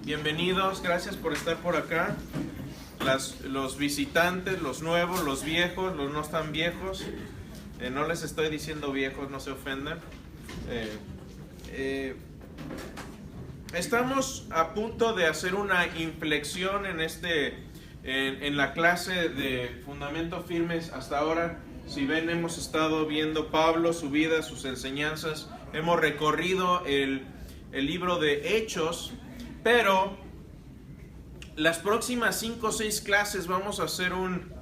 Bienvenidos, gracias por estar por acá. Los visitantes, los nuevos, los viejos, los no tan viejos. No les estoy diciendo viejos, no se ofendan. Estamos a punto de hacer una inflexión en la clase de Fundamentos Firmes. Hasta ahora, si ven, hemos estado viendo Pablo, su vida, sus enseñanzas. Hemos recorrido el libro de Hechos, pero las próximas 5 o 6 clases vamos a hacer un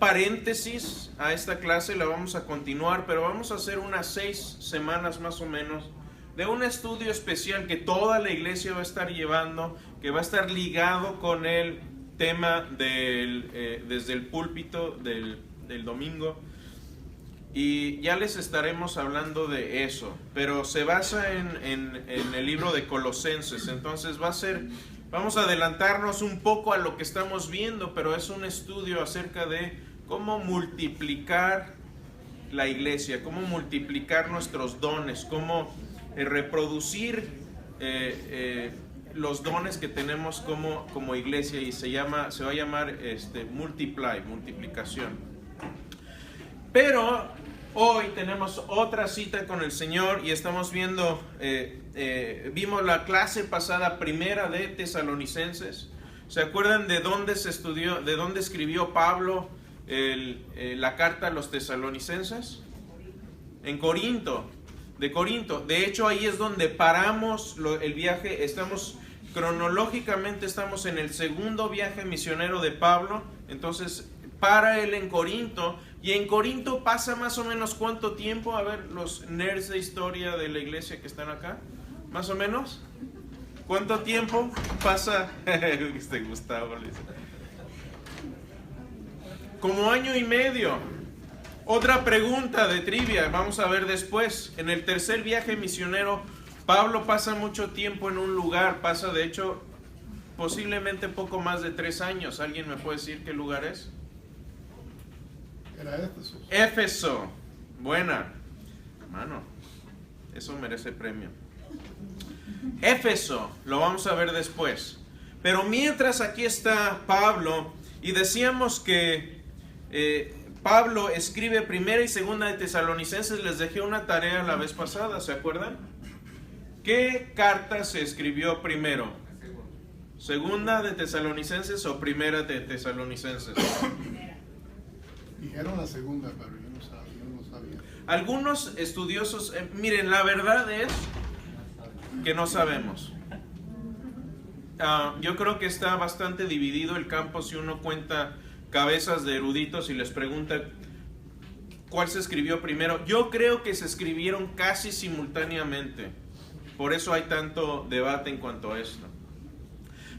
paréntesis a esta clase. La vamos a continuar, pero vamos a hacer unas 6 semanas más o menos de un estudio especial que toda la iglesia va a estar llevando, que va a estar ligado con el tema desde el púlpito del domingo. Y ya les estaremos hablando de eso, pero se basa en el libro de Colosenses. Entonces vamos a adelantarnos un poco a lo que estamos viendo, pero es un estudio acerca de cómo multiplicar la iglesia, cómo multiplicar nuestros dones, cómo reproducir los dones que tenemos como iglesia, y se va a llamar multiplicación. Pero hoy tenemos otra cita con el Señor y estamos viendo, vimos la clase pasada primera de Tesalonicenses. ¿Se acuerdan de dónde se estudió, de dónde escribió Pablo la carta a los tesalonicenses? En Corinto, de Corinto. De hecho, ahí es donde paramos el viaje. Cronológicamente estamos en el segundo viaje misionero de Pablo. Entonces, para él en Corinto. Y en Corinto pasa más o menos ¿cuánto tiempo? A ver, los nerds de historia de la iglesia que están acá, más o menos, ¿cuánto tiempo pasa? Gustavo, como año y medio. Otra pregunta de trivia, vamos a ver después. En el tercer viaje misionero, Pablo pasa mucho tiempo en un lugar, pasa de hecho posiblemente poco más de 3 años. ¿Alguien me puede decir qué lugar es? Era Éfeso. Éfeso. Buena. Hermano, eso merece premio. Éfeso, lo vamos a ver después. Pero mientras aquí está Pablo, y decíamos que Pablo escribe primera y segunda de Tesalonicenses. Les dejé una tarea la vez pasada, ¿se acuerdan? ¿Qué carta se escribió primero? ¿Segunda de Tesalonicenses o primera de Tesalonicenses? Dijeron la segunda, pero yo no sabía. Algunos estudiosos, miren, la verdad es que no sabemos. Yo creo que está bastante dividido el campo si uno cuenta cabezas de eruditos y les pregunta cuál se escribió primero. Yo creo que se escribieron casi simultáneamente. Por eso hay tanto debate en cuanto a esto.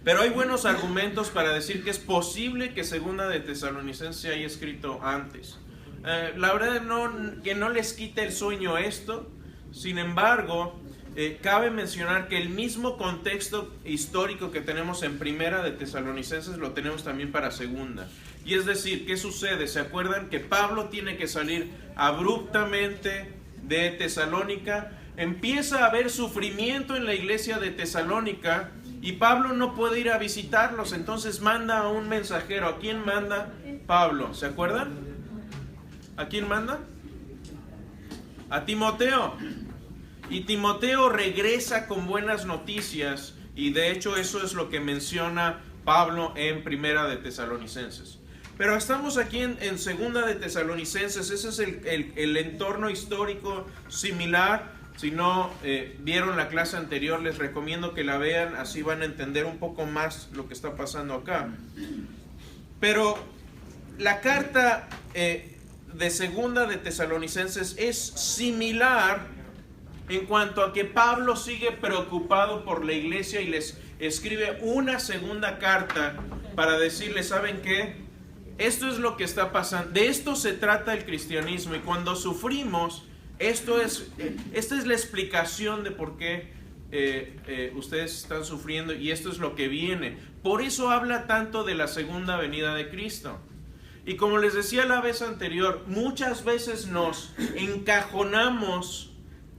Pero hay buenos argumentos para decir que es posible que segunda de Tesalonicenses se haya escrito antes. La verdad que no les quite el sueño esto. Sin embargo, cabe mencionar que el mismo contexto histórico que tenemos en primera de Tesalonicenses lo tenemos también para segunda. Y es decir, ¿qué sucede? ¿Se acuerdan que Pablo tiene que salir abruptamente de Tesalónica? Empieza a haber sufrimiento en la iglesia de Tesalónica y Pablo no puede ir a visitarlos, entonces manda a un mensajero. ¿A quién manda Pablo? ¿Se acuerdan? ¿A quién manda? A Timoteo. Y Timoteo regresa con buenas noticias, y de hecho eso es lo que menciona Pablo en primera de Tesalonicenses. Pero estamos aquí en segunda de Tesalonicenses. Ese es el entorno histórico similar. Si no vieron la clase anterior, les recomiendo que la vean, así van a entender un poco más lo que está pasando acá. Pero la carta de segunda de Tesalonicenses es similar en cuanto a que Pablo sigue preocupado por la iglesia y les escribe una segunda carta para decirles, ¿saben qué? Esto es lo que está pasando, de esto se trata el cristianismo, y cuando sufrimos, esta es la explicación de por qué ustedes están sufriendo, y esto es lo que viene. Por eso habla tanto de la segunda venida de Cristo. Y como les decía la vez anterior, muchas veces nos encajonamos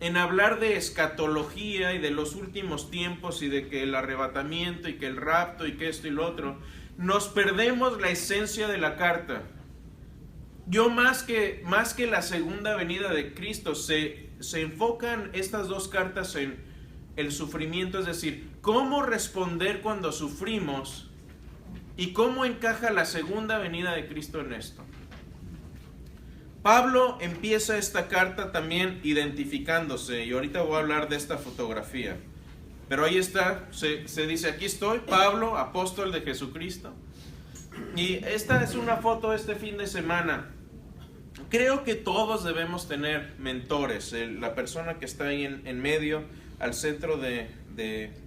en hablar de escatología y de los últimos tiempos y de que el arrebatamiento y que el rapto y que esto y lo otro, nos perdemos la esencia de la carta. Yo más que la segunda venida de Cristo, se enfocan estas dos cartas en el sufrimiento, es decir, cómo responder cuando sufrimos y cómo encaja la segunda venida de Cristo en esto. Pablo empieza esta carta también identificándose, y ahorita voy a hablar de esta fotografía. Pero ahí está, se dice, aquí estoy, Pablo, apóstol de Jesucristo. Y esta es una foto de este fin de semana. Creo que todos debemos tener mentores. La persona que está ahí en medio, al centro de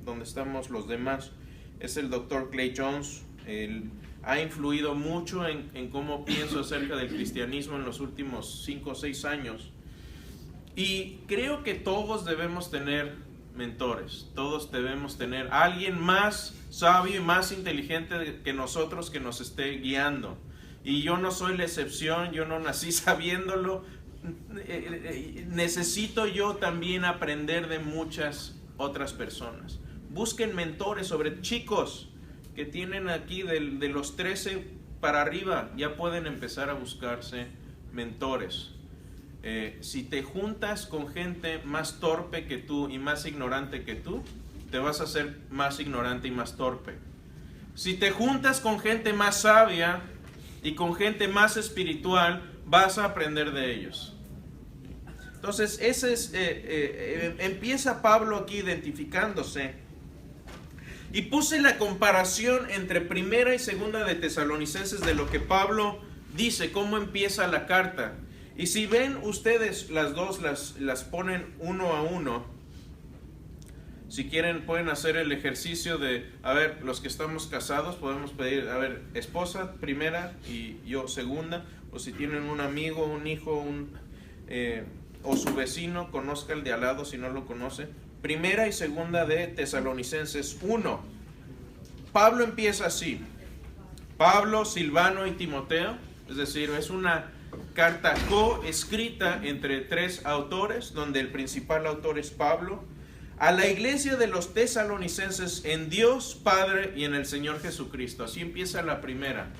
donde estamos los demás, es el Dr. Clay Jones. Él ha influido mucho en cómo pienso acerca del cristianismo en los últimos 5 o 6 años. Y creo que todos debemos tener mentores. Todos debemos tener a alguien más sabio y más inteligente que nosotros que nos esté guiando. Y yo no soy la excepción, yo no nací sabiéndolo. Necesito yo también aprender de muchas otras personas. Busquen mentores, sobre chicos que tienen aquí de los 13 para arriba, ya pueden empezar a buscarse mentores. Si te juntas con gente más torpe que tú y más ignorante que tú, te vas a hacer más ignorante y más torpe. Si te juntas con gente más sabia y con gente más espiritual, vas a aprender de ellos. Entonces, empieza Pablo aquí identificándose. Y puse la comparación entre primera y segunda de Tesalonicenses de lo que Pablo dice, cómo empieza la carta. Y si ven ustedes las dos, las ponen uno a uno. Si quieren pueden hacer el ejercicio de, a ver, los que estamos casados podemos pedir, a ver, esposa primera y yo segunda. O si tienen un amigo, un hijo, o su vecino, conozca el de al lado si no lo conoce. Primera y segunda de Tesalonicenses 1. Pablo empieza así. Pablo, Silvano y Timoteo, es decir, es una carta coescrita entre 3 autores, donde el principal autor es Pablo, a la iglesia de los tesalonicenses en Dios Padre y en el Señor Jesucristo. Así empieza la primera.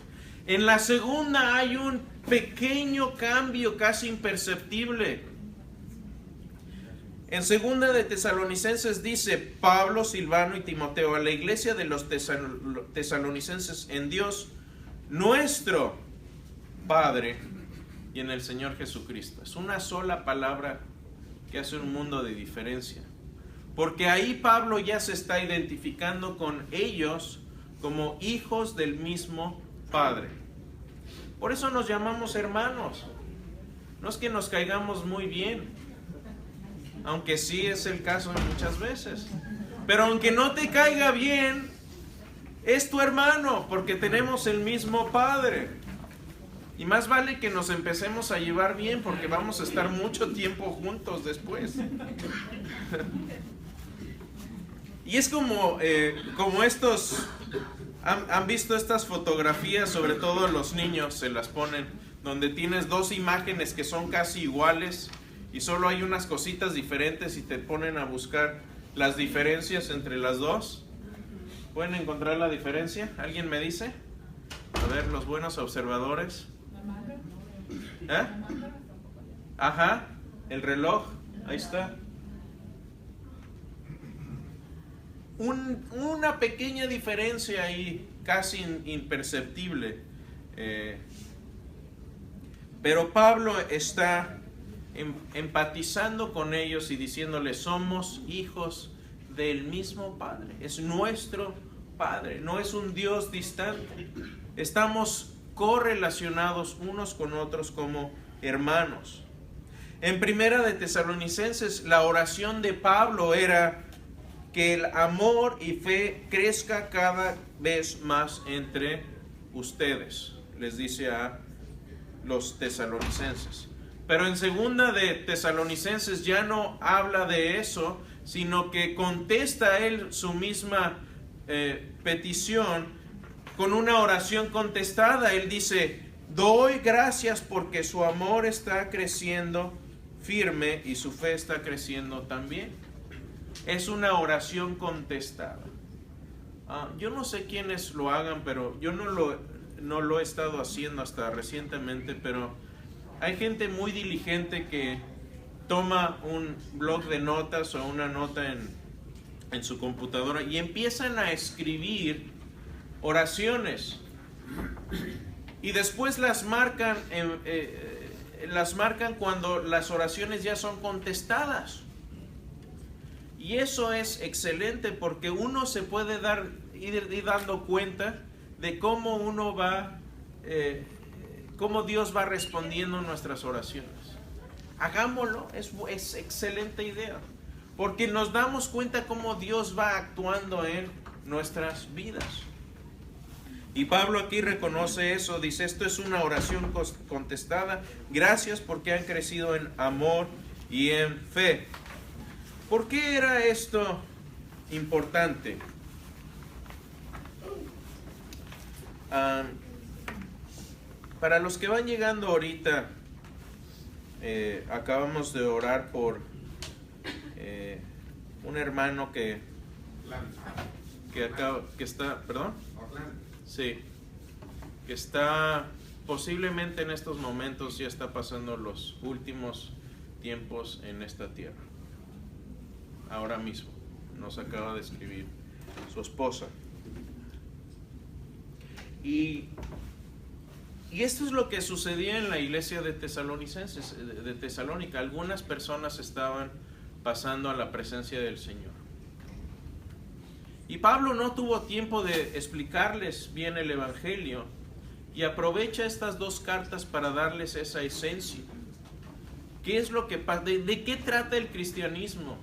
En la segunda hay un pequeño cambio casi imperceptible. En segunda de Tesalonicenses dice Pablo, Silvano y Timoteo a la iglesia de los tesalonicenses en Dios nuestro Padre y en el Señor Jesucristo. Es una sola palabra que hace un mundo de diferencia. Porque ahí Pablo ya se está identificando con ellos como hijos del mismo Padre. Por eso nos llamamos hermanos. No es que nos caigamos muy bien, aunque sí es el caso muchas veces. Pero aunque no te caiga bien, es tu hermano, porque tenemos el mismo Padre. Y más vale que nos empecemos a llevar bien, porque vamos a estar mucho tiempo juntos después. Y es como estos, han visto estas fotografías, sobre todo los niños se las ponen, donde tienes 2 imágenes que son casi iguales, y solo hay unas cositas diferentes y te ponen a buscar las diferencias entre las dos. ¿Pueden encontrar la diferencia? ¿Alguien me dice? A ver, los buenos observadores. ¿Eh? Ajá, el reloj, ahí está. Una pequeña diferencia ahí, casi imperceptible. Pero Pablo está empatizando con ellos y diciéndoles, somos hijos del mismo Padre, es nuestro Padre, no es un Dios distante, estamos correlacionados unos con otros como hermanos. En primera de Tesalonicenses, la oración de Pablo era que el amor y fe crezca cada vez más entre ustedes, les dice a los tesalonicenses. Pero en segunda de Tesalonicenses ya no habla de eso, sino que contesta él su misma petición con una oración contestada. Él dice, doy gracias porque su amor está creciendo firme y su fe está creciendo también. Es una oración contestada. Yo no sé quiénes lo hagan, pero yo no lo he estado haciendo hasta recientemente, pero hay gente muy diligente que toma un bloc de notas o una nota en su computadora y empiezan a escribir oraciones y después las marcan cuando las oraciones ya son contestadas. Y eso es excelente porque uno se puede ir dando cuenta de cómo cómo Dios va respondiendo nuestras oraciones. Hagámoslo, es excelente idea, porque nos damos cuenta cómo Dios va actuando en nuestras vidas. Y Pablo aquí reconoce eso, dice, esto es una oración contestada, gracias porque han crecido en amor y en fe. ¿Por qué era esto importante? Para los que van llegando ahorita, acabamos de orar por un hermano que está, ¿perdón? Sí, que está posiblemente en estos momentos ya está pasando los últimos tiempos en esta tierra. Ahora mismo nos acaba de escribir su esposa. Y esto es lo que sucedía en la iglesia de Tesalónica. Algunas personas estaban pasando a la presencia del Señor. Y Pablo no tuvo tiempo de explicarles bien el Evangelio y aprovecha estas dos cartas para darles esa esencia. ¿Qué es lo que pasa? ¿De qué trata el cristianismo?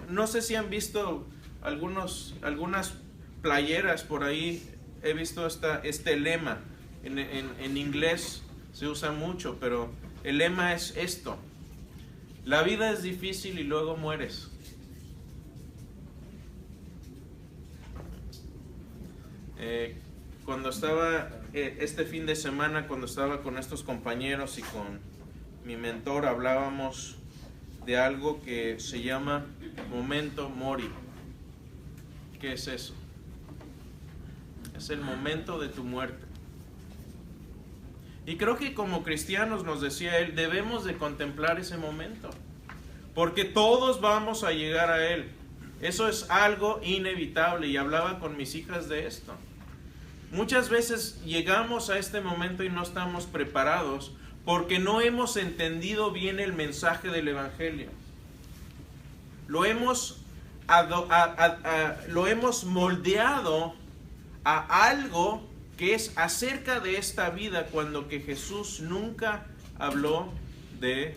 No sé si han visto algunas playeras por ahí. He visto este lema. En inglés se usa mucho, pero el lema es esto: la vida es difícil y luego mueres. Cuando estaba este fin de semana, cuando estaba con estos compañeros y con mi mentor, hablábamos de algo que se llama Memento Mori. ¿Qué es eso? Es el momento de tu muerte. Y creo que como cristianos, nos decía él, debemos de contemplar ese momento, porque todos vamos a llegar a él. Eso es algo inevitable, y hablaba con mis hijas de esto. Muchas veces llegamos a este momento y no estamos preparados porque no hemos entendido bien el mensaje del Evangelio. Lo hemos moldeado a algo que es acerca de esta vida, cuando que Jesús nunca habló de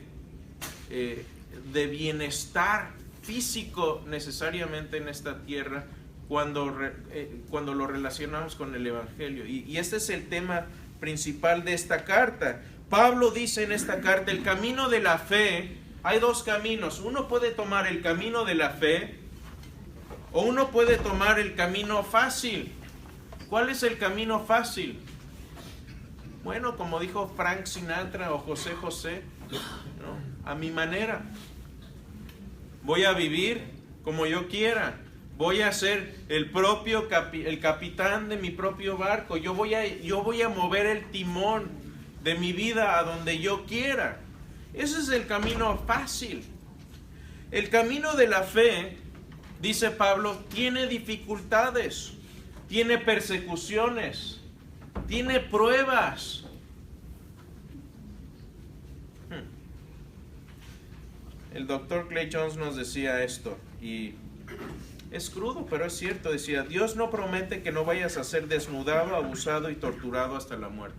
bienestar físico necesariamente en esta tierra cuando lo relacionamos con el Evangelio. Y este es el tema principal de esta carta. Pablo dice en esta carta, el camino de la fe, hay dos caminos. Uno puede tomar el camino de la fe o uno puede tomar el camino fácil. ¿Cuál es el camino fácil? Bueno, como dijo Frank Sinatra o José José, ¿no? A mi manera. Voy a vivir como yo quiera. Voy a ser el capitán de mi propio barco. Yo voy a mover el timón de mi vida a donde yo quiera. Ese es el camino fácil. El camino de la fe, dice Pablo, tiene dificultades. Tiene persecuciones, tiene pruebas. El doctor Clay Jones nos decía esto, y es crudo, pero es cierto. Decía, Dios no promete que no vayas a ser desnudado, abusado y torturado hasta la muerte.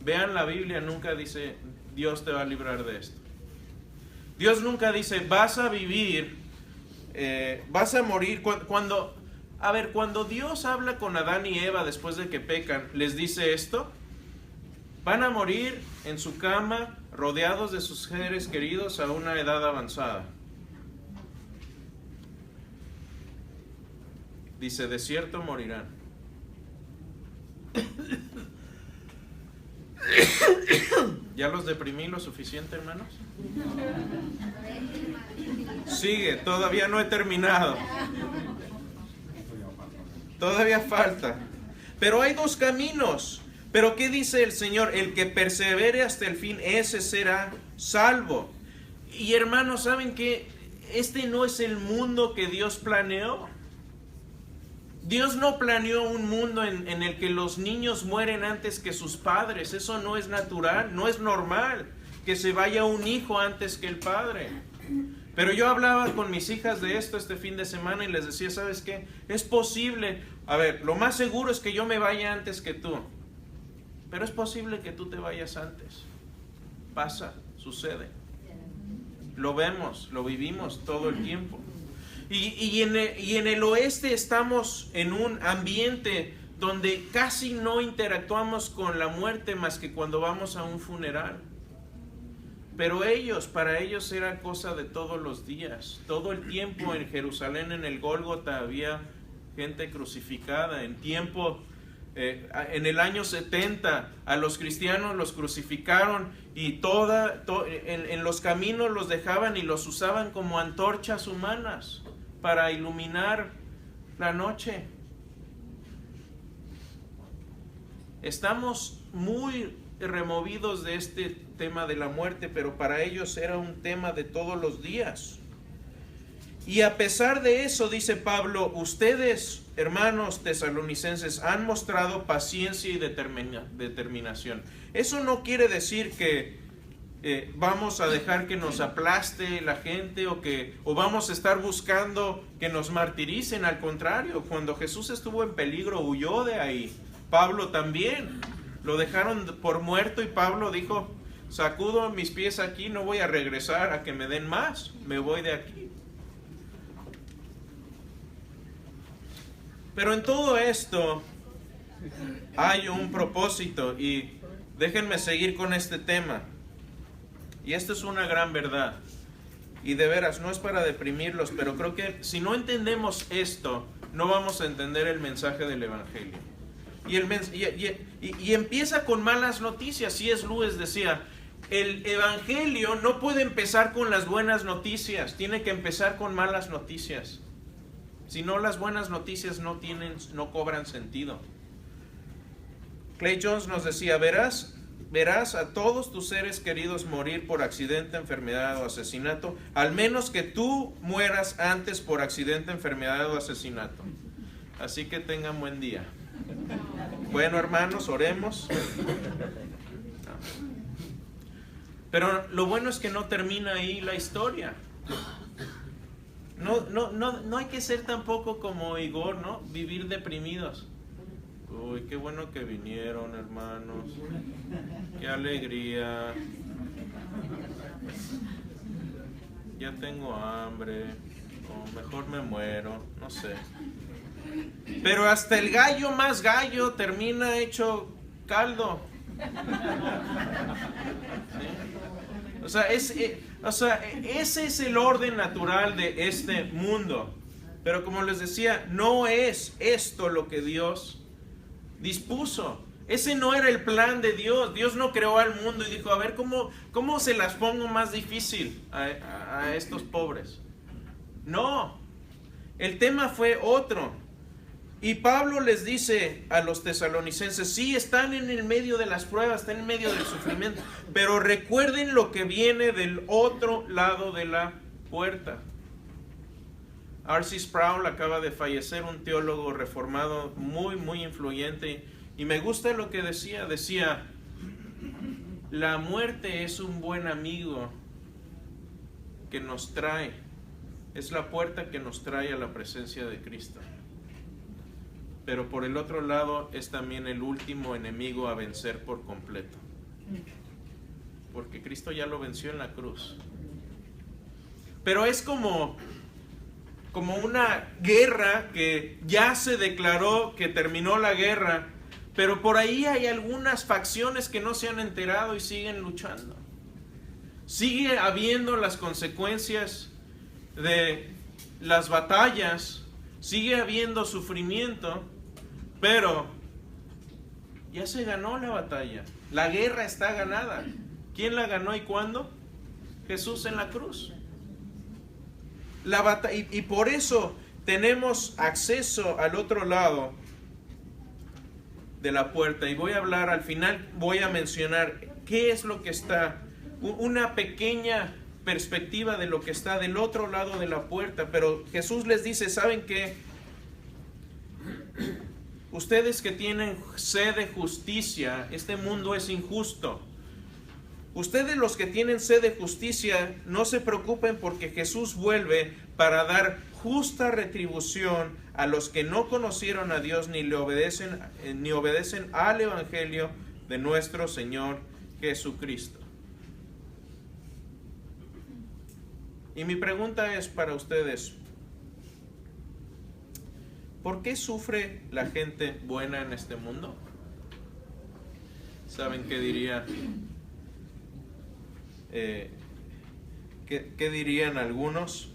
Vean la Biblia, nunca dice, Dios te va a librar de esto. Dios nunca dice, vas a vivir, vas a morir. Cuando Dios habla con Adán y Eva después de que pecan, les dice esto: van a morir en su cama, rodeados de sus seres queridos a una edad avanzada. Dice, de cierto morirán. ¿Ya los deprimí lo suficiente, hermanos? Sigue, todavía no he terminado. Todavía falta. Pero hay dos caminos. Pero ¿qué dice el Señor? El que persevere hasta el fin, ese será salvo. Y hermanos, ¿saben qué? Este no es el mundo que Dios planeó. Dios no planeó un mundo en el que los niños mueren antes que sus padres. Eso no es natural, no es normal que se vaya un hijo antes que el padre. Pero yo hablaba con mis hijas de esto este fin de semana y les decía, ¿sabes qué? Es posible, a ver, lo más seguro es que yo me vaya antes que tú. Pero es posible que tú te vayas antes. Pasa, sucede. Lo vemos, lo vivimos todo el tiempo. Y en el oeste estamos en un ambiente donde casi no interactuamos con la muerte más que cuando vamos a un funeral. Pero para ellos era cosa de todos los días. Todo el tiempo en Jerusalén, en el Gólgota, había gente crucificada. En el año 70 a los cristianos los crucificaron y en los caminos los dejaban y los usaban como antorchas humanas para iluminar la noche. Estamos muy removidos de este tema de la muerte, pero para ellos era un tema de todos los días. Y a pesar de eso, dice Pablo, ustedes, hermanos tesalonicenses, han mostrado paciencia y determinación. Eso no quiere decir que vamos a dejar que nos aplaste la gente o vamos a estar buscando que nos martiricen. Al contrario, cuando Jesús estuvo en peligro, huyó de ahí. Pablo también. Lo dejaron por muerto y Pablo dijo, sacudo mis pies aquí, no voy a regresar a que me den más, me voy de aquí. Pero en todo esto hay un propósito y déjenme seguir con este tema. Y esto es una gran verdad. Y de veras, no es para deprimirlos, pero creo que si no entendemos esto, no vamos a entender el mensaje del Evangelio. Y empieza con malas noticias. C.S. Lewis decía, el Evangelio no puede empezar con las buenas noticias, tiene que empezar con malas noticias. Si no, las buenas noticias no cobran sentido. Clay Jones nos decía, verás a todos tus seres queridos morir por accidente, enfermedad o asesinato, al menos que tú mueras antes por accidente, enfermedad o asesinato. Así que tengan buen día. Bueno, hermanos, oremos. Pero lo bueno es que no termina ahí la historia. No hay que ser tampoco como Igor, ¿no? Vivir deprimidos. Uy, qué bueno que vinieron, hermanos. Qué alegría. Ya tengo hambre. O mejor me muero, no sé. Pero hasta el gallo más gallo termina hecho caldo. ¿Sí? O sea, ese es el orden natural de este mundo. Pero como les decía, no es esto lo que Dios dispuso. Ese no era el plan de Dios. Dios no creó al mundo y dijo, a ver, ¿cómo se las pongo más difícil a estos pobres? No, el tema fue otro. Y Pablo les dice a los tesalonicenses, sí, están en el medio de las pruebas, están en medio del sufrimiento, pero recuerden lo que viene del otro lado de la puerta. R.C. Sproul acaba de fallecer, un teólogo reformado muy, muy influyente, y me gusta lo que decía, la muerte es un buen amigo que nos trae, es la puerta que nos trae a la presencia de Cristo. Pero por el otro lado es también el último enemigo a vencer por completo. Porque Cristo ya lo venció en la cruz. Pero es como una guerra que ya se declaró que terminó la guerra, pero por ahí hay algunas facciones que no se han enterado y siguen luchando. Sigue habiendo las consecuencias de las batallas, sigue habiendo sufrimiento, pero ya se ganó la batalla. La guerra está ganada. ¿Quién la ganó y cuándo? Jesús en la cruz. Y por eso tenemos acceso al otro lado de la puerta. Y voy a hablar, al final voy a mencionar qué es lo que está, una pequeña perspectiva de lo que está del otro lado de la puerta. Pero Jesús les dice, ¿saben qué? Ustedes que tienen sed de justicia, este mundo es injusto. Ustedes los que tienen sed de justicia, no se preocupen porque Jesús vuelve para dar justa retribución a los que no conocieron a Dios ni obedecen al Evangelio de nuestro Señor Jesucristo. Y mi pregunta es para ustedes, ¿por qué sufre la gente buena en este mundo? ¿Saben qué diría? ¿Qué dirían algunos?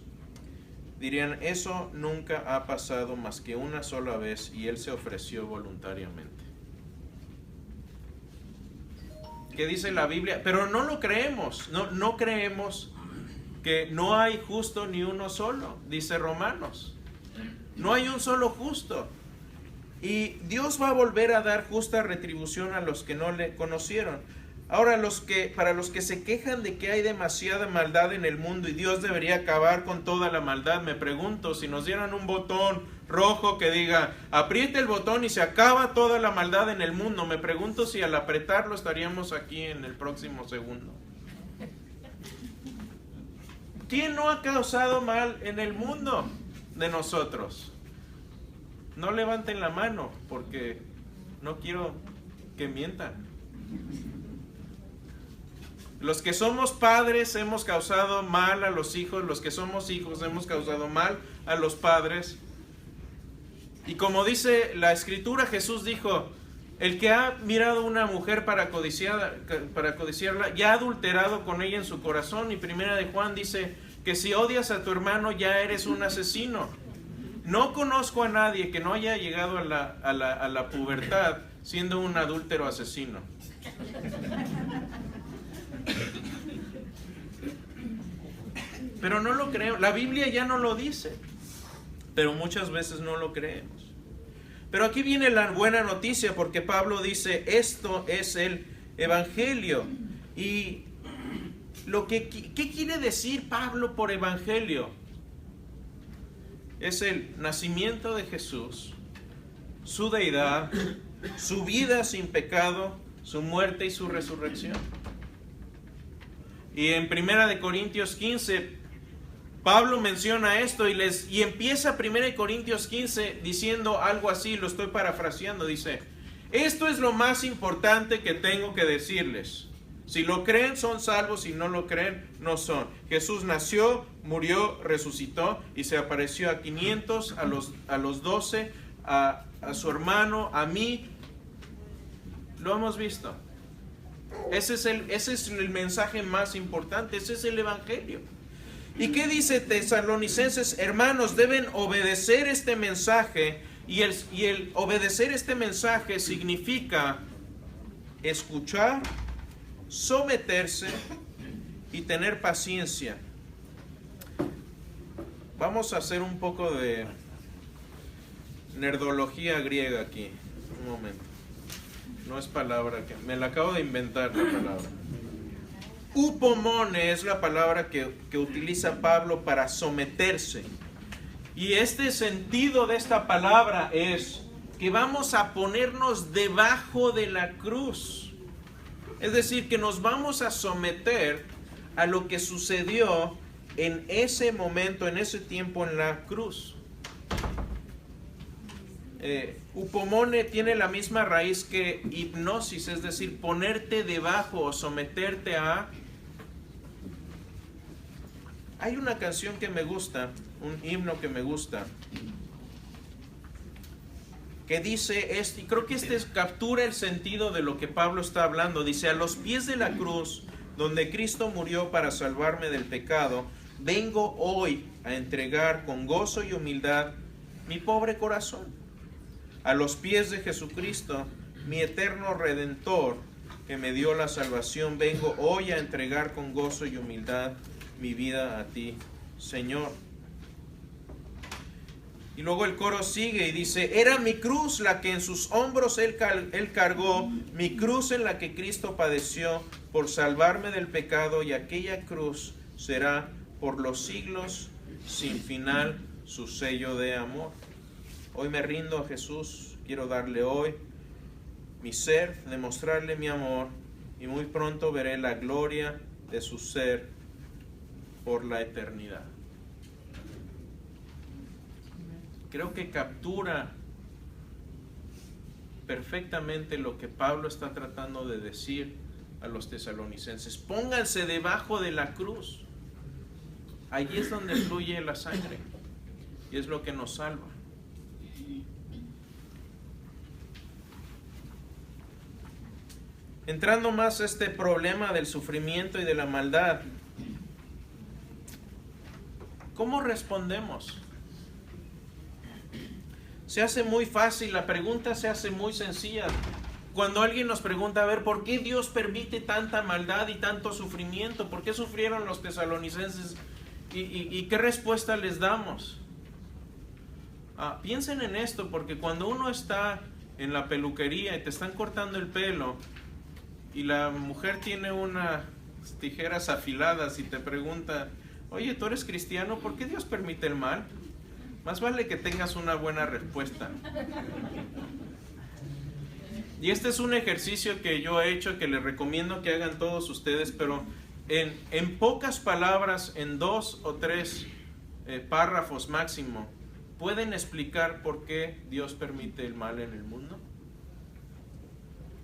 Dirían, eso nunca ha pasado más que una sola vez y Él se ofreció voluntariamente. ¿Qué dice la Biblia? Pero no lo creemos, no creemos que no hay justo ni uno solo, dice Romanos. No hay un solo justo. Y Dios va a volver a dar justa retribución a los que no le conocieron. Ahora, para los que se quejan de que hay demasiada maldad en el mundo y Dios debería acabar con toda la maldad, me pregunto, si nos dieran un botón rojo que diga, apriete el botón y se acaba toda la maldad en el mundo, me pregunto si al apretarlo estaríamos aquí en el próximo segundo. ¿Quién no ha causado mal en el mundo de nosotros? No levanten la mano porque no quiero que mientan. Los que somos padres hemos causado mal a los hijos, los que somos hijos hemos causado mal a los padres. Y como dice la Escritura, Jesús dijo, el que ha mirado a una mujer para codiciarla, ya ha adulterado con ella en su corazón. Y Primera de Juan dice que si odias a tu hermano ya eres un asesino. No conozco a nadie que no haya llegado a la pubertad siendo un adúltero asesino. Pero no lo creo. La Biblia ya no lo dice, pero muchas veces no lo creemos. Pero aquí viene la buena noticia, porque Pablo dice, esto es el Evangelio. Y ¿qué quiere decir Pablo por Evangelio? Es el nacimiento de Jesús, su deidad, su vida sin pecado, su muerte y su resurrección. Y en 1 Corintios 15, Pablo menciona esto y empieza 1 Corintios 15 diciendo algo así, lo estoy parafraseando, dice, esto es lo más importante que tengo que decirles. Si lo creen son salvos, si no lo creen no son. Jesús nació, murió, resucitó y se apareció a 500, a los 12, a su hermano, a mí. Lo hemos visto. Ese es el mensaje más importante, ese es el Evangelio. ¿Y qué dice Tesalonicenses? Hermanos, deben obedecer este mensaje y el obedecer este mensaje significa escuchar, someterse y tener paciencia. Vamos a hacer un poco de nerdología griega aquí. Un momento. No es palabra que... me la acabo de inventar la palabra. Upomone es la palabra que utiliza Pablo para someterse. Y este sentido de esta palabra es que vamos a ponernos debajo de la cruz. Es decir, que nos vamos a someter a lo que sucedió en ese momento, en ese tiempo en la cruz. Upomone tiene la misma raíz que hipnosis, es decir, ponerte debajo o someterte a... Hay una canción que me gusta, un himno que me gusta, que dice, y creo que captura el sentido de lo que Pablo está hablando. Dice, a los pies de la cruz, donde Cristo murió para salvarme del pecado, vengo hoy a entregar con gozo y humildad mi pobre corazón. A los pies de Jesucristo, mi eterno Redentor, que me dio la salvación, vengo hoy a entregar con gozo y humildad mi vida a ti, Señor. Y luego el coro sigue y dice, era mi cruz la que en sus hombros él cargó, mi cruz en la que Cristo padeció por salvarme del pecado, y aquella cruz será por los siglos sin final su sello de amor. Hoy me rindo a Jesús, quiero darle hoy mi ser, demostrarle mi amor, y muy pronto veré la gloria de su ser por la eternidad. Creo que captura perfectamente lo que Pablo está tratando de decir a los tesalonicenses. Pónganse debajo de la cruz. Allí es donde fluye la sangre y es lo que nos salva. Entrando más a este problema del sufrimiento y de la maldad, ¿cómo respondemos? Se hace muy fácil, la pregunta se hace muy sencilla. Cuando alguien nos pregunta, a ver, ¿por qué Dios permite tanta maldad y tanto sufrimiento? ¿Por qué sufrieron los tesalonicenses? ¿Y qué respuesta les damos? Piensen en esto, porque cuando uno está en la peluquería y te están cortando el pelo y la mujer tiene unas tijeras afiladas y te pregunta, oye, ¿tú eres cristiano? ¿Por qué Dios permite el mal? Más vale que tengas una buena respuesta. Y este es un ejercicio que yo he hecho, que les recomiendo que hagan todos ustedes, pero en pocas palabras, en 2 o 3 párrafos máximo, ¿pueden explicar por qué Dios permite el mal en el mundo?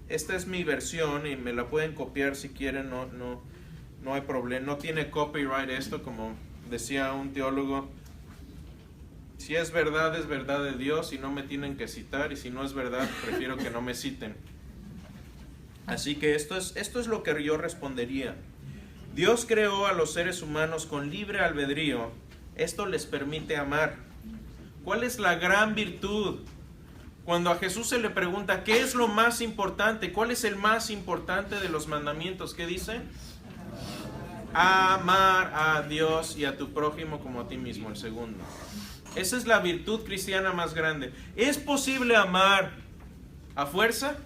Esta es mi versión y me la pueden copiar si quieren, no hay problema, no tiene copyright esto, como decía un teólogo. Si es verdad de Dios y no me tienen que citar, y si no es verdad, prefiero que no me citen. Así que esto es lo que yo respondería. Dios creó a los seres humanos con libre albedrío. Esto les permite amar. ¿Cuál es la gran virtud? Cuando a Jesús se le pregunta, ¿qué es lo más importante? ¿Cuál es el más importante de los mandamientos? ¿Qué dice? Amar a Dios y a tu prójimo como a ti mismo, el segundo. Esa es la virtud cristiana más grande. ¿Es posible amar a fuerza?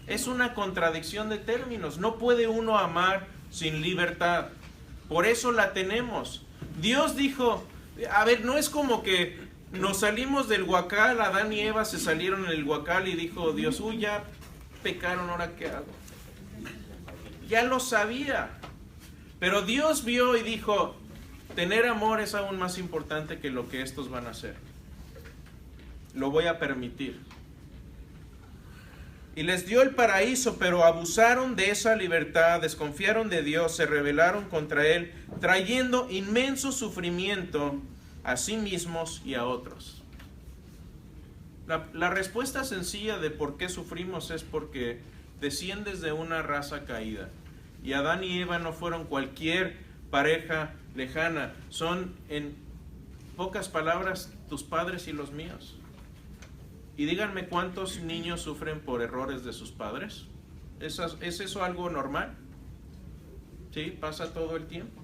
Es una contradicción de términos. No puede uno amar sin libertad. Por eso la tenemos. Dios dijo, a ver, no es como que nos salimos del huacal, Adán y Eva se salieron en el huacal y dijo Dios, uy, ya pecaron, ¿ahora qué hago? Ya lo sabía. Pero Dios vio y dijo, tener amor es aún más importante que lo que estos van a hacer. Lo voy a permitir. Y les dio el paraíso, pero abusaron de esa libertad, desconfiaron de Dios, se rebelaron contra Él, trayendo inmenso sufrimiento a sí mismos y a otros. La respuesta sencilla de por qué sufrimos es porque desciendes de una raza caída. Y Adán y Eva no fueron cualquier pareja lejana, son en pocas palabras tus padres y los míos. Y díganme cuántos niños sufren por errores de sus padres. ¿Es eso algo normal? Sí, pasa todo el tiempo.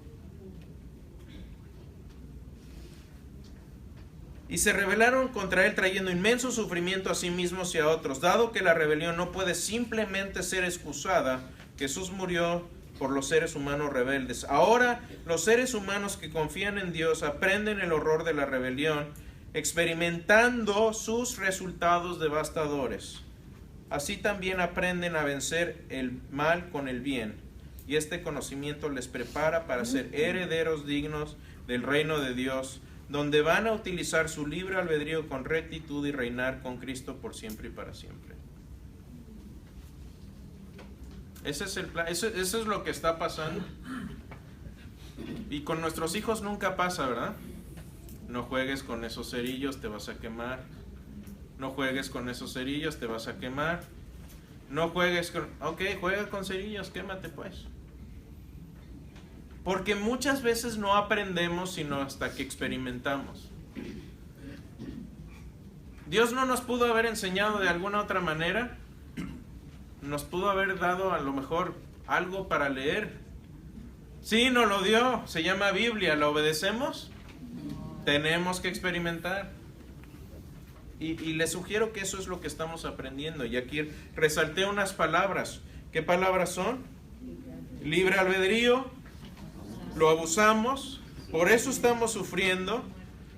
Y se rebelaron contra él trayendo inmenso sufrimiento a sí mismos y a otros. Dado que la rebelión no puede simplemente ser excusada, Jesús murió por los seres humanos rebeldes. Ahora los seres humanos que confían en Dios aprenden el horror de la rebelión, experimentando sus resultados devastadores. Así también aprenden a vencer el mal con el bien, y este conocimiento les prepara para ser herederos dignos del reino de Dios, donde van a utilizar su libre albedrío con rectitud y reinar con Cristo por siempre y para siempre. Ese es el plan, eso es lo que está pasando. Y con nuestros hijos nunca pasa, ¿verdad? No juegues con esos cerillos, te vas a quemar. No juegues con esos cerillos, te vas a quemar. No juegues con... Ok, juega con cerillos, quémate pues. Porque muchas veces no aprendemos sino hasta que experimentamos. Dios no nos pudo haber enseñado de alguna otra manera. nos pudo haber dado a lo mejor algo para leer. Sí, nos lo dio, se llama Biblia, ¿la obedecemos? Tenemos que experimentar. Y les sugiero que eso es lo que estamos aprendiendo. Y aquí resalté unas palabras. ¿Qué palabras son? Libre albedrío, lo abusamos, por eso estamos sufriendo,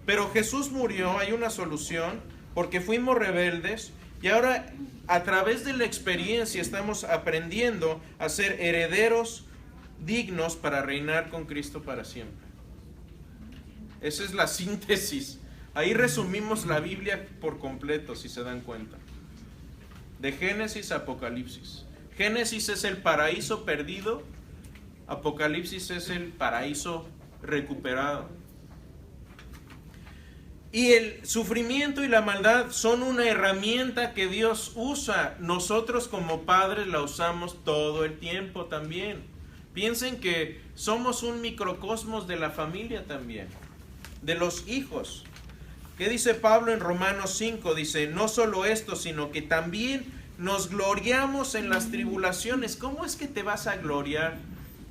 pero Jesús murió, hay una solución, porque fuimos rebeldes, y ahora a través de la experiencia estamos aprendiendo a ser herederos dignos para reinar con Cristo para siempre. Esa es la síntesis. Ahí resumimos la Biblia por completo, si se dan cuenta. De Génesis a Apocalipsis. Génesis es el paraíso perdido, Apocalipsis es el paraíso recuperado. Y el sufrimiento y la maldad son una herramienta que Dios usa. Nosotros como padres la usamos todo el tiempo también. Piensen que somos un microcosmos de la familia también, de los hijos. ¿Qué dice Pablo en Romanos 5? Dice, no solo esto, sino que también nos gloriamos en las tribulaciones. ¿Cómo es que te vas a gloriar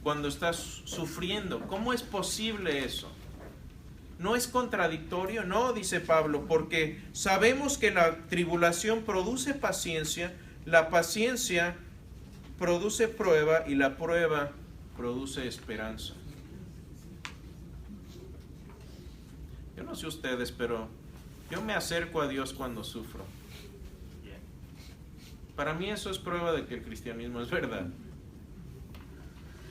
cuando estás sufriendo? ¿Cómo es posible eso? ¿No es contradictorio? No, dice Pablo, porque sabemos que la tribulación produce paciencia, la paciencia produce prueba y la prueba produce esperanza. Yo no sé ustedes, pero yo me acerco a Dios cuando sufro. Para mí eso es prueba de que el cristianismo es verdad.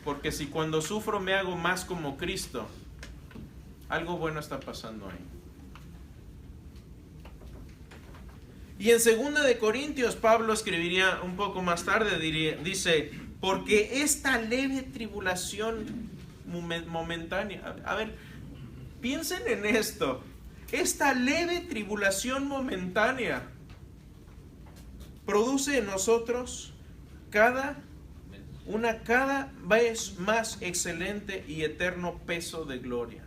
Porque si cuando sufro me hago más como Cristo, algo bueno está pasando ahí. Y en 2 de Corintios, Pablo escribiría un poco más tarde, dice, porque esta leve tribulación momentánea, a ver, piensen en esto, esta leve tribulación momentánea produce en nosotros cada vez más excelente y eterno peso de gloria.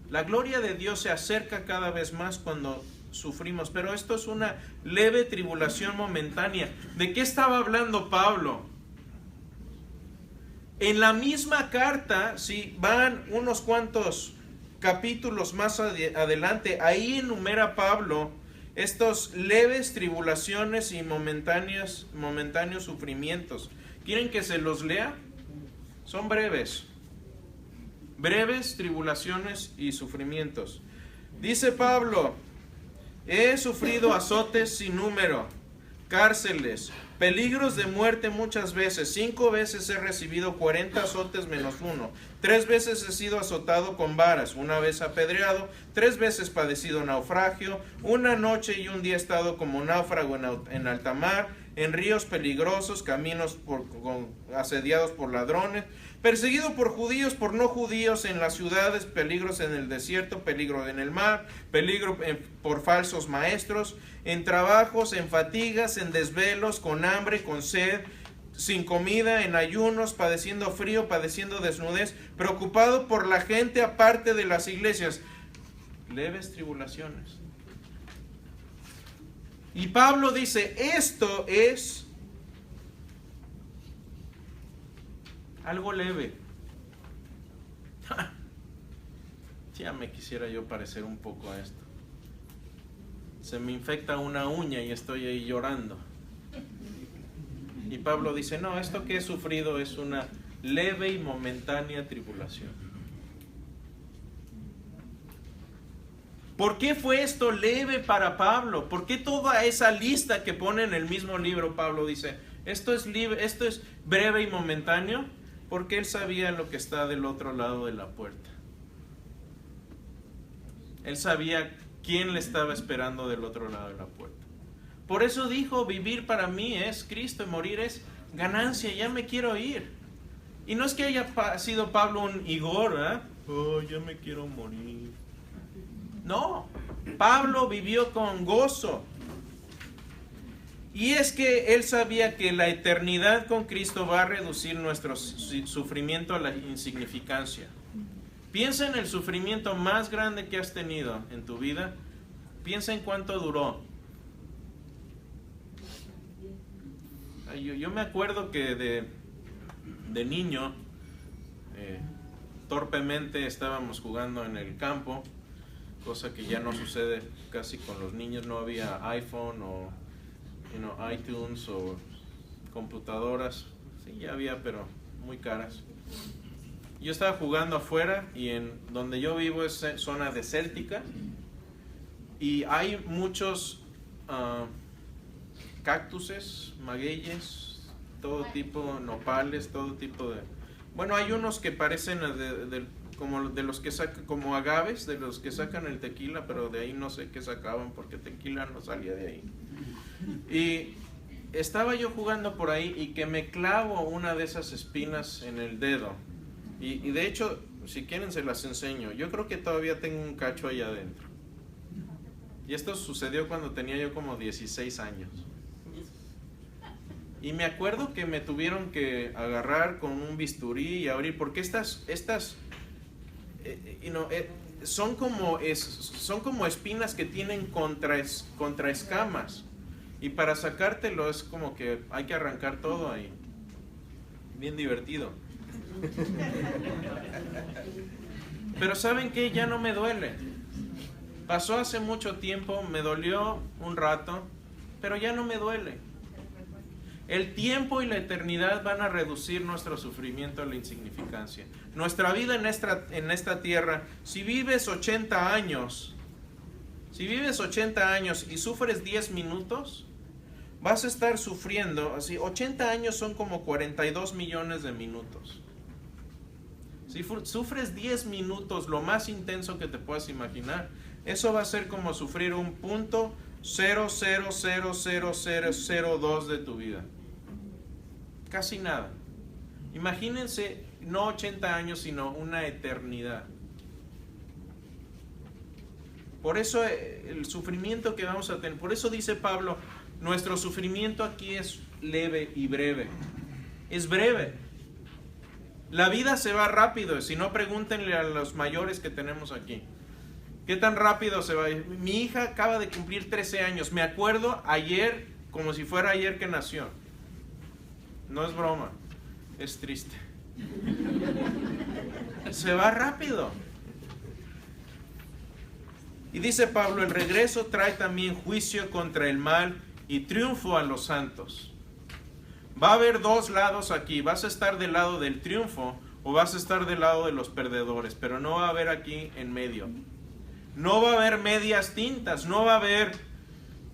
La gloria de Dios se acerca cada vez más cuando sufrimos, pero esto es una leve tribulación momentánea. ¿De qué estaba hablando Pablo? En la misma carta, si van unos cuantos capítulos más adelante, ahí enumera Pablo estos leves tribulaciones y momentáneos sufrimientos. ¿Quieren que se los lea? Son breves. Breves tribulaciones y sufrimientos. Dice Pablo, he sufrido azotes sin número, cárceles, peligros de muerte muchas veces. 5 veces he recibido 40 azotes menos 1. 3 veces he sido azotado con varas, 1 vez apedreado, 3 veces padecido naufragio, 1 noche y un día he estado como náufrago en alta mar, en ríos peligrosos, caminos asediados por ladrones, perseguido por judíos, por no judíos en las ciudades, peligros en el desierto, peligro en el mar, peligro por falsos maestros, en trabajos, en fatigas, en desvelos, con hambre, con sed, sin comida, en ayunos, padeciendo frío, padeciendo desnudez, preocupado por la gente aparte de las iglesias. Leves tribulaciones. Y Pablo dice, esto es algo leve. Ya me quisiera yo parecer un poco a esto. Se me infecta una uña y estoy ahí llorando. Y Pablo dice, no, esto que he sufrido es una leve y momentánea tribulación. ¿Por qué fue esto leve para Pablo? ¿Por qué toda esa lista que pone en el mismo libro Pablo dice, esto es breve y momentáneo? Porque él sabía lo que está del otro lado de la puerta. Él sabía quién le estaba esperando del otro lado de la puerta. Por eso dijo, vivir para mí es Cristo y morir es ganancia, ya me quiero ir. Y no es que haya sido Pablo un Igor, ¿eh? Oh, ya me quiero morir. No, Pablo vivió con gozo. Y es que él sabía que la eternidad con Cristo va a reducir nuestro sufrimiento a la insignificancia. Piensa en el sufrimiento más grande que has tenido en tu vida. Piensa en cuánto duró. yo me acuerdo que de niño, torpemente estábamos jugando en el campo, cosa que ya no sucede casi con los niños. No había iPhone o iTunes o computadoras. Sí, ya había, pero muy caras. Yo estaba jugando afuera, y en donde yo vivo es zona desértica, y hay muchos cactuses, magueyes, todo tipo, nopales, todo tipo de... Bueno, hay unos que parecen como de los que sacan, como agaves, de los que sacan el tequila, pero de ahí no sé qué sacaban, porque tequila no salía de ahí. Y estaba yo jugando por ahí, y que me clavo una de esas espinas en el dedo. Y de hecho, si quieren se las enseño. Yo creo que todavía tengo un cacho ahí adentro. Y esto sucedió cuando tenía yo como 16 años. Y me acuerdo que me tuvieron que agarrar con un bisturí y abrir, porque son como espinas que tienen contra escamas. Y para sacártelo es como que hay que arrancar todo ahí. Bien divertido. Pero ¿saben qué? Ya no me duele. Pasó hace mucho tiempo, me dolió un rato, pero ya no me duele. El tiempo y la eternidad van a reducir nuestro sufrimiento a la insignificancia. Nuestra vida en esta tierra, si vives 80 años y sufres 10 minutos, vas a estar sufriendo, así, 80 años son como 42 millones de minutos. Si sufres 10 minutos, lo más intenso que te puedas imaginar, eso va a ser como sufrir un .00000002 de tu vida. Casi nada. Imagínense, no 80 años, sino una eternidad. Por eso el sufrimiento que vamos a tener, por eso dice Pablo, nuestro sufrimiento aquí es leve y breve. Es breve. La vida se va rápido, si no pregúntenle a los mayores que tenemos aquí. ¿Qué tan rápido se va? Mi hija acaba de cumplir 13 años. Me acuerdo ayer, como si fuera ayer que nació. No es broma, es triste. Se va rápido. Y dice Pablo, el regreso trae también juicio contra el mal y triunfo a los santos. Va a haber dos lados aquí. Vas a estar del lado del triunfo o vas a estar del lado de los perdedores, pero no va a haber aquí en medio. No va a haber medias tintas, no va a haber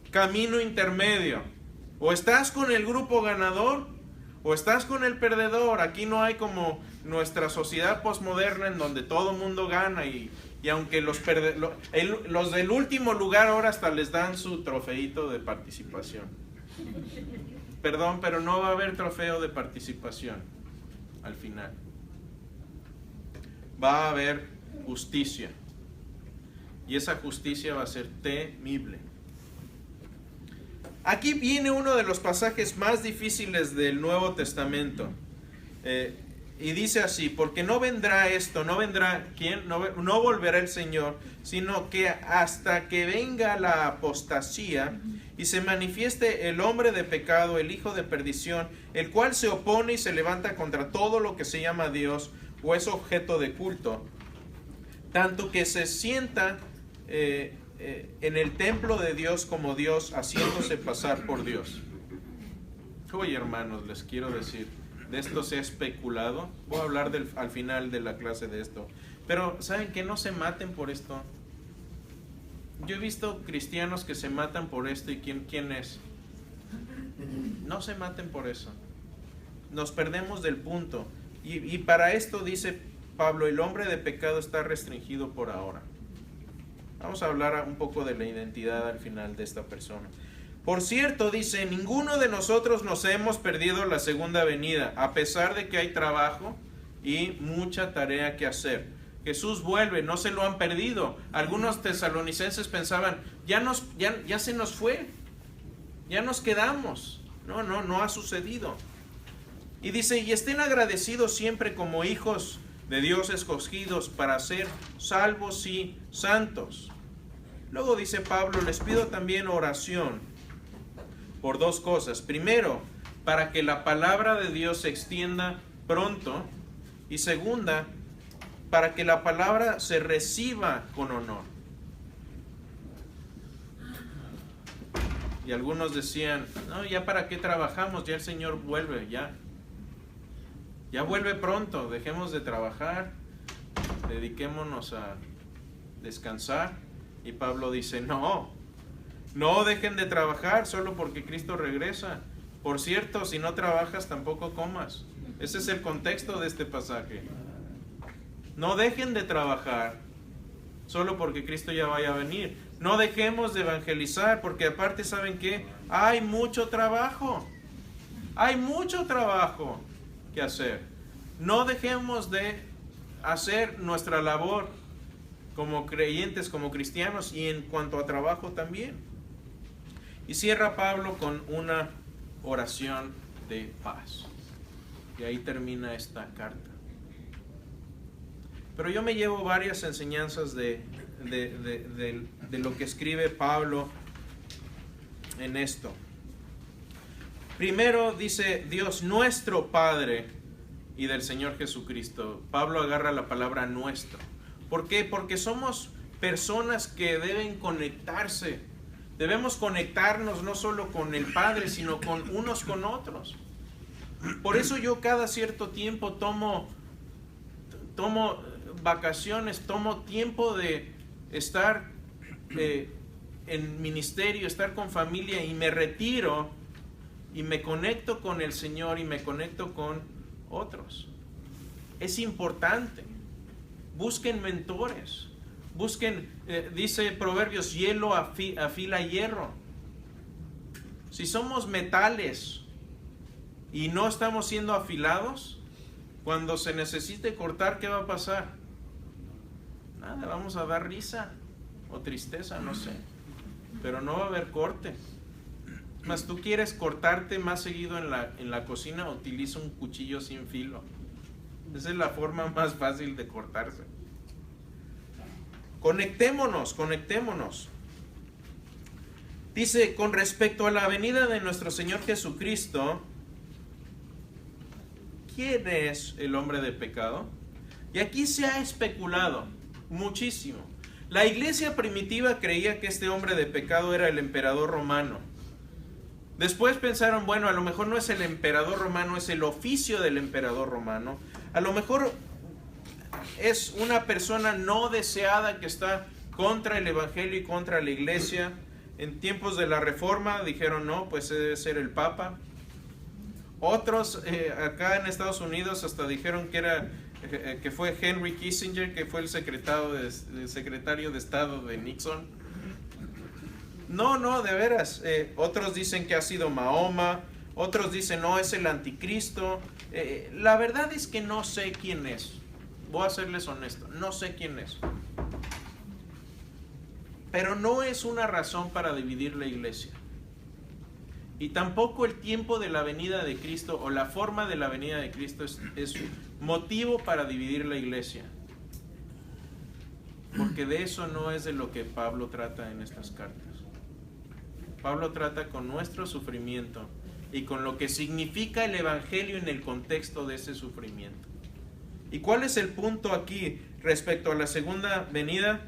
camino intermedio. O estás con el grupo ganador o estás con el perdedor. Aquí no hay como nuestra sociedad posmoderna en donde todo mundo gana y aunque los del último lugar ahora hasta les dan su trofeito de participación. Perdón, pero no va a haber trofeo de participación al final. Va a haber justicia. Y esa justicia va a ser temible. Aquí viene uno de los pasajes más difíciles del Nuevo Testamento. Y dice así, porque no vendrá esto, no vendrá, ¿quién? No volverá el Señor, sino que hasta que venga la apostasía y se manifieste el hombre de pecado, el hijo de perdición, el cual se opone y se levanta contra todo lo que se llama Dios o es objeto de culto, tanto que se sienta en el templo de Dios como Dios, haciéndose pasar por Dios. Oye, hermanos, les quiero decir, de esto se ha especulado. Voy a hablar al final de la clase de esto. Pero, ¿saben qué? No se maten por esto. Yo he visto cristianos que se matan por esto. ¿Y quién es? No se maten por eso. Nos perdemos del punto. Y para esto dice Pablo, el hombre de pecado está restringido por ahora. Vamos a hablar un poco de la identidad al final de esta persona. Por cierto, dice, ninguno de nosotros nos hemos perdido la segunda venida, a pesar de que hay trabajo y mucha tarea que hacer. Jesús vuelve, no se lo han perdido. Algunos tesalonicenses pensaban, ya se nos fue, ya nos quedamos. No ha sucedido. Y dice, y estén agradecidos siempre como hijos de Dios escogidos para ser salvos y santos. Luego dice Pablo, les pido también oración por dos cosas. Primero, para que la palabra de Dios se extienda pronto. Y segunda, para que la palabra se reciba con honor. Y algunos decían, no, ya para qué trabajamos, ya el Señor vuelve, ya vuelve pronto, dejemos de trabajar, dediquémonos a descansar. Y Pablo dice, no dejen de trabajar solo porque Cristo regresa. Por cierto, si no trabajas tampoco comas. Ese es el contexto de este pasaje. No dejen de trabajar solo porque Cristo ya vaya a venir. No dejemos de evangelizar, porque aparte, ¿saben qué? Hay mucho trabajo que hacer. No dejemos de hacer nuestra labor como creyentes, como cristianos, y en cuanto a trabajo también. Y cierra Pablo con una oración de paz. Y ahí termina esta carta. Pero yo me llevo varias enseñanzas de lo que escribe Pablo en esto. Primero dice Dios nuestro Padre y del Señor Jesucristo. Pablo agarra la palabra nuestro. ¿Por qué? Porque somos personas que deben conectarse. Debemos conectarnos no solo con el Padre, sino con unos con otros. Por eso yo cada cierto tiempo tomo vacaciones, tomo tiempo de estar en ministerio, estar con familia, y me retiro y me conecto con el Señor y me conecto con otros. Es importante. Busquen mentores. Busquen, dice Proverbios, hielo afila hierro. Si somos metales y no estamos siendo afilados, cuando se necesite cortar, ¿qué va a pasar? Nada, vamos a dar risa o tristeza, no sé, pero no va a haber corte. Más, tú quieres cortarte más seguido en la cocina, utiliza un cuchillo sin filo. Esa es la forma más fácil de cortarse. Conectémonos. Dice, con respecto a la venida de nuestro Señor Jesucristo, ¿quién es el hombre de pecado? Y aquí se ha especulado muchísimo. La iglesia primitiva creía que este hombre de pecado era el emperador romano. Después pensaron, bueno, a lo mejor no es el emperador romano, es el oficio del emperador romano. A lo mejor es una persona no deseada que está contra el evangelio y contra la iglesia. En tiempos de la Reforma dijeron, no, pues debe ser el Papa. Otros acá en Estados Unidos hasta dijeron que fue Henry Kissinger, que fue el secretario de Estado de Nixon. No, de veras. Otros dicen que ha sido Mahoma. Otros dicen, no, es el anticristo. La verdad es que no sé quién es. Voy a serles honesto, no sé quién es. Pero no es una razón para dividir la iglesia. Y tampoco el tiempo de la venida de Cristo o la forma de la venida de Cristo es motivo para dividir la iglesia. Porque de eso no es de lo que Pablo trata en estas cartas. Pablo trata con nuestro sufrimiento y con lo que significa el evangelio en el contexto de ese sufrimiento. ¿Y cuál es el punto aquí respecto a la segunda venida?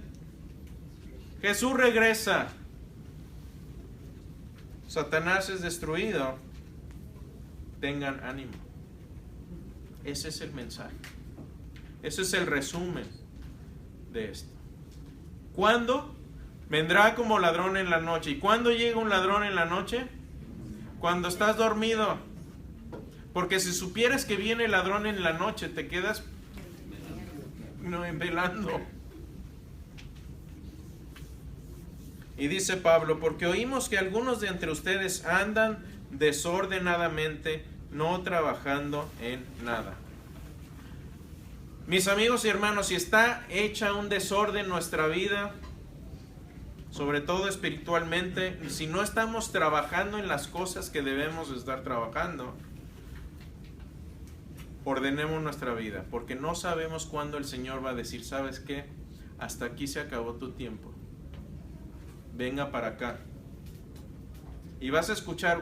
Jesús regresa. Satanás es destruido. Tengan ánimo. Ese es el mensaje. Ese es el resumen de esto. ¿Cuándo? Vendrá como ladrón en la noche. ¿Y cuándo llega un ladrón en la noche? Cuando estás dormido. Porque si supieras que viene el ladrón en la noche, te quedas velando. Y dice Pablo, porque oímos que algunos de entre ustedes andan desordenadamente, no trabajando en nada. Mis amigos y hermanos, si está hecha un desorden en nuestra vida, sobre todo espiritualmente, si no estamos trabajando en las cosas que debemos estar trabajando, ordenemos nuestra vida, porque no sabemos cuándo el Señor va a decir, ¿sabes qué? Hasta aquí se acabó tu tiempo. Venga para acá. Y vas a escuchar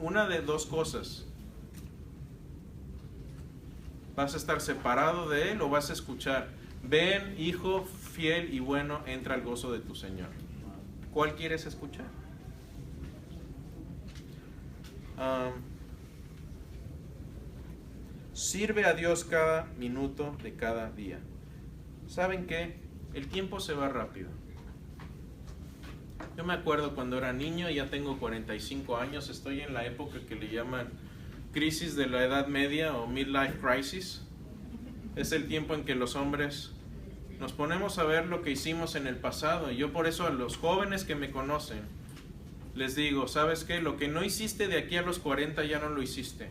una de dos cosas. Vas a estar separado de Él o vas a escuchar: ven, hijo fiel y bueno, entra al gozo de tu Señor. ¿Cuál quieres escuchar? Sirve a Dios cada minuto de cada día. ¿Saben qué? El tiempo se va rápido. Yo me acuerdo cuando era niño, ya tengo 45 años, estoy en la época que le llaman crisis de la edad media o midlife crisis. Es el tiempo en que los hombres nos ponemos a ver lo que hicimos en el pasado. Y yo por eso a los jóvenes que me conocen les digo: ¿sabes qué? Lo que no hiciste de aquí a los 40 ya no lo hiciste.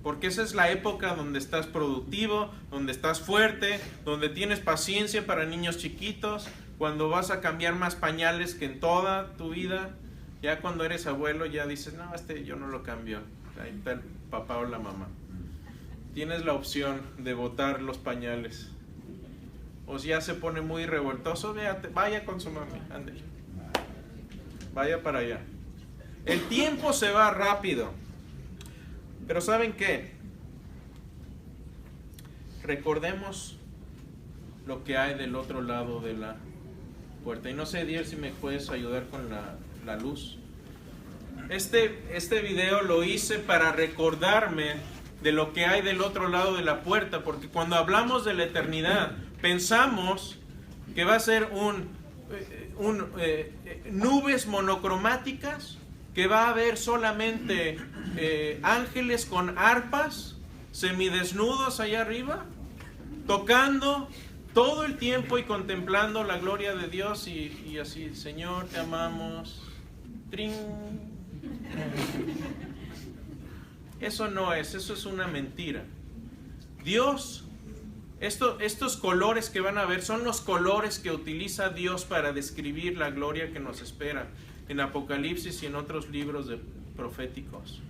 Porque esa es la época donde estás productivo, donde estás fuerte, donde tienes paciencia para niños chiquitos, cuando vas a cambiar más pañales que en toda tu vida. Ya cuando eres abuelo ya dices: no, yo no lo cambio, ahí está el papá o la mamá. Tienes la opción de botar los pañales. O si ya se pone muy revoltoso, vaya con su mami, ándale. Vaya para allá. El tiempo se va rápido. Pero ¿saben qué? Recordemos lo que hay del otro lado de la puerta. Y no sé, Dier, si me puedes ayudar con la luz. Este video lo hice para recordarme de lo que hay del otro lado de la puerta, porque cuando hablamos de la eternidad, pensamos que va a ser nubes monocromáticas, que va a haber solamente ángeles con arpas, semidesnudos allá arriba, tocando todo el tiempo y contemplando la gloria de Dios y así: Señor, te amamos. ¡Trin! Eso no es, eso es una mentira. Dios, estos colores que van a ver son los colores que utiliza Dios para describir la gloria que nos espera en Apocalipsis y en otros libros proféticos.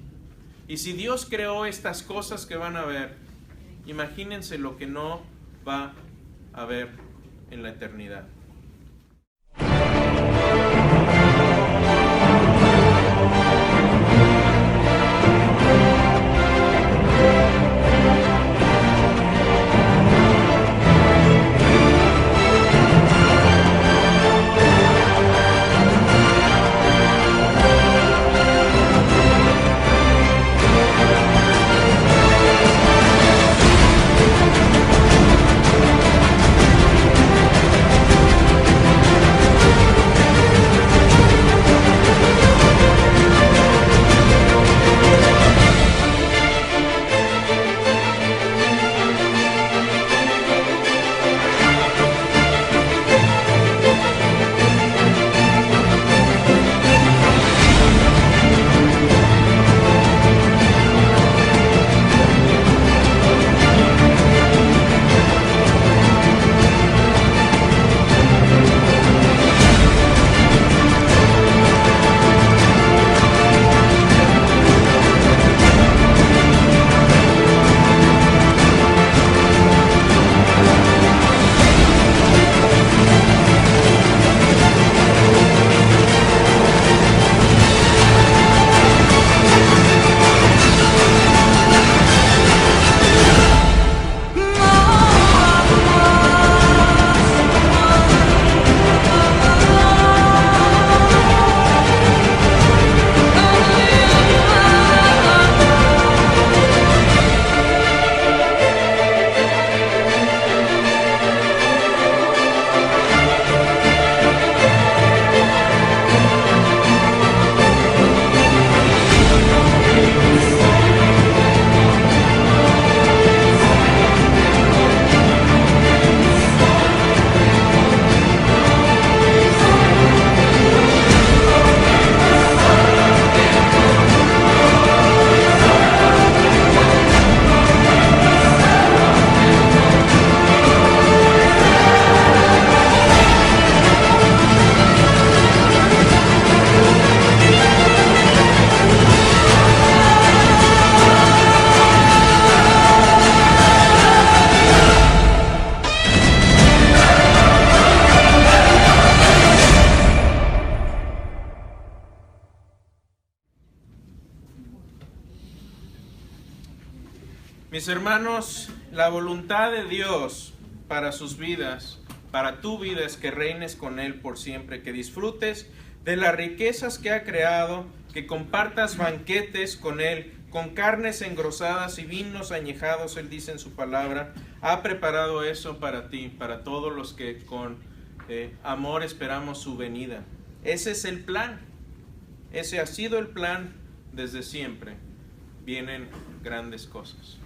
Y si Dios creó estas cosas que van a ver, imagínense lo que no va a haber en la eternidad. Mis hermanos, la voluntad de Dios para sus vidas, para tu vida, es que reines con Él por siempre, que disfrutes de las riquezas que ha creado, que compartas banquetes con Él, con carnes engrosadas y vinos añejados. Él dice en su palabra, ha preparado eso para ti, para todos los que con amor esperamos su venida. Ese es el plan, ese ha sido el plan desde siempre. Vienen grandes cosas.